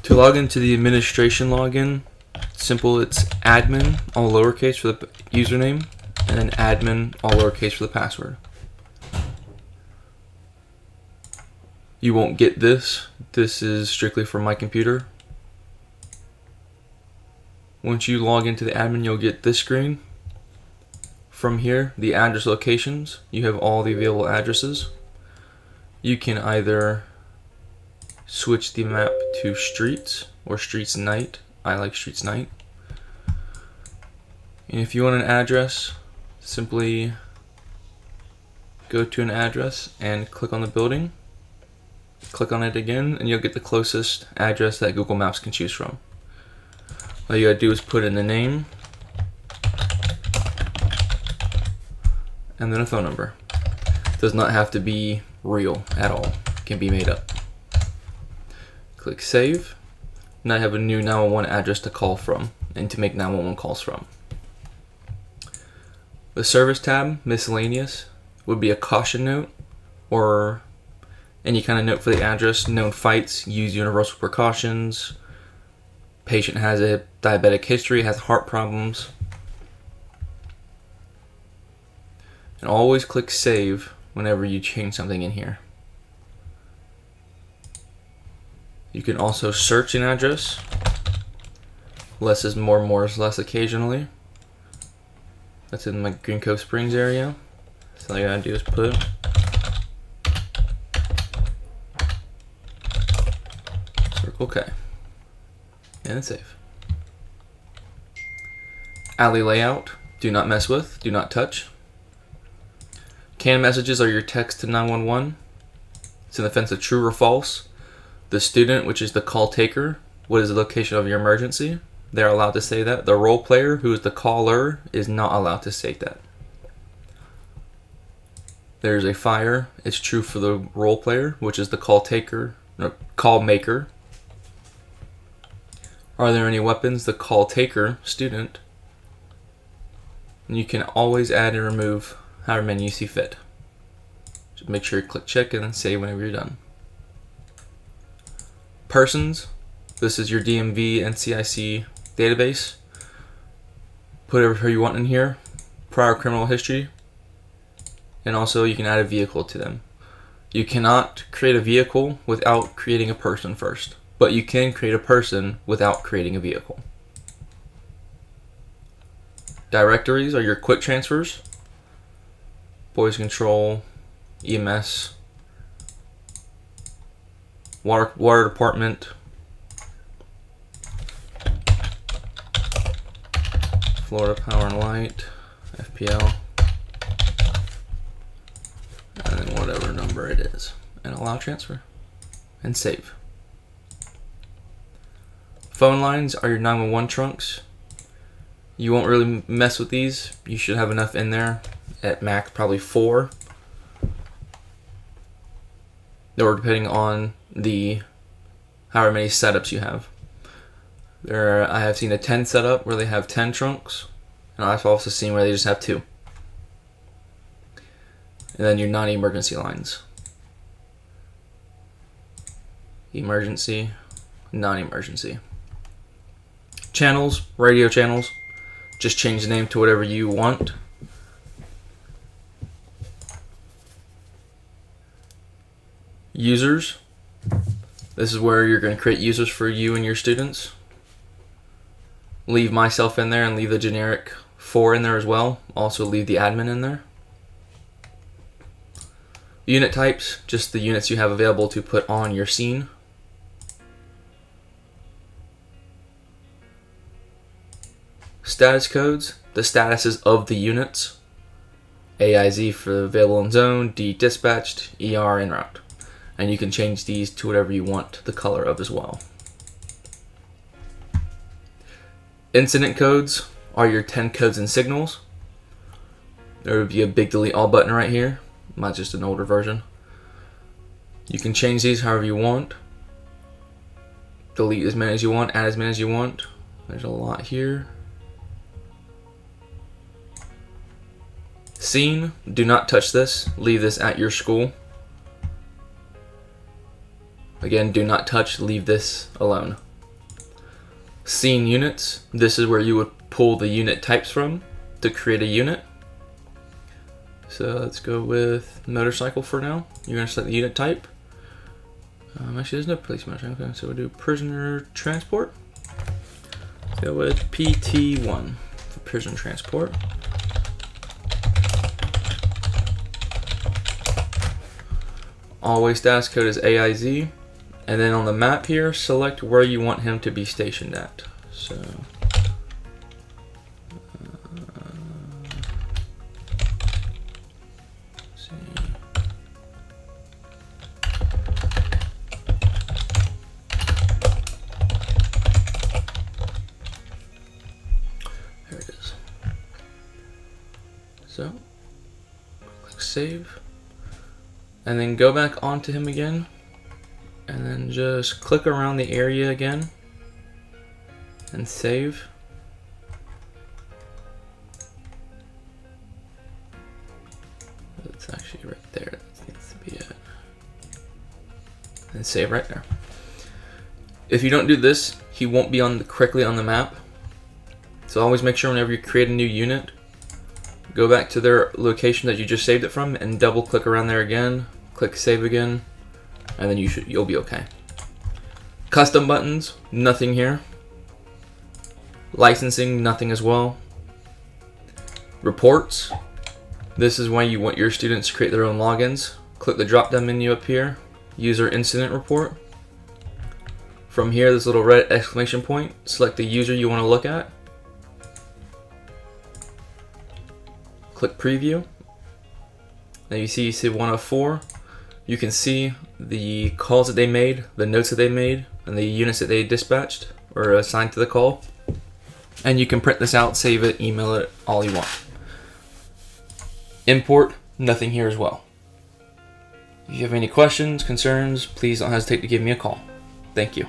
To log into the administration login, simple, it's admin, all lowercase for the username, and then admin, all lowercase for the password. You won't get this. This is strictly for my computer. Once you log into the admin, you'll get this screen. From here, the address locations, you have all the available addresses. You can either switch the map to streets or streets night. I like streets night. And if you want an address, simply go to an address and click on the building. Click on it again and you'll get the closest address that Google Maps can choose from. All you gotta do is put in the name and then a phone number. It does not have to be real at all. It can be made up. Click save. Now I have a new 911 address to call from and to make 911 calls from. The service tab, miscellaneous, would be a caution note or any kind of note for the address. Known fights, use universal precautions. Patient has a diabetic history, has heart problems. And always click save whenever you change something in here. You can also search an address. Less is more, more is less occasionally. That's in my Green Cove Springs area. So all you gotta do is put Circle K and then save. Alley layout, do not mess with, do not touch. Canned messages are your text to 911. It's in the fence of true or false. The student, which is the call taker, what is the location of your emergency? They're allowed to say that. The role player, who is the caller, is not allowed to say that. There's a fire. It's true for the role player, which is the call taker, or call maker. Are there any weapons? The call taker, student. And you can always add and remove however many you see fit. Just make sure you click check and then save whenever you're done. Persons, this is your DMV NCIC database. Put whatever you want in here. Prior criminal history. And also you can add a vehicle to them. You cannot create a vehicle without creating a person first. But you can create a person without creating a vehicle. Directories are your quick transfers. Boys Control, EMS, water department, Florida Power and Light, FPL, and then whatever number it is, and allow transfer, and save. Phone lines are your 911 trunks. You won't really mess with these. You should have enough in there. At max, probably 4. Or depending on the however many setups you have. I have seen a 10 setup where they have 10 trunks, and I've also seen where they just have 2. And then your non-emergency lines. Emergency, non-emergency. Channels, radio channels. Just change the name to whatever you want. Users. This is where you're going to create users for you and your students. Leave myself in there and leave the generic 4 in there as well. Also leave the admin in there. Unit types, just the units you have available to put on your scene. Status codes, the statuses of the units. AIZ for available in zone, D dispatched, ER en route. And you can change these to whatever you want the color of as well. Incident codes are your 10 codes and signals. There would be a big delete all button right here. Mine's just an older version. You can change these however you want. Delete as many as you want, add as many as you want. There's a lot here. Scene, do not touch this. Leave this at your school. Again, do not touch, leave this alone. Scene units. This is where you would pull the unit types from to create a unit. So let's go with motorcycle for now. You're going to select the unit type. Actually, there's no police motorcycle, so we'll do prisoner transport. Let's go with PT1 for prisoner transport. Always status code is AIZ. And then on the map here, select where you want him to be stationed at. So, let's see. There it is. So, click save. And then go back onto him again. And then just click around the area again and save. It's actually right there. That needs to be it. And save right there. If you don't do this, he won't be correctly on the map. So always make sure whenever you create a new unit, go back to their location that you just saved it from and double click around there again. Click save again. And then you'll be okay. Custom buttons, nothing here. Licensing, nothing as well. Reports. This is when you want your students to create their own logins. Click the drop down menu up here. User incident report. From here, this little red exclamation point. Select the user you want to look at. Click preview. Now you see C104. You can see the calls that they made, the notes that they made, and the units that they dispatched or assigned to the call. And you can print this out, save it, email it, all you want. Import, nothing here as well. If you have any questions, concerns, please don't hesitate to give me a call. Thank you.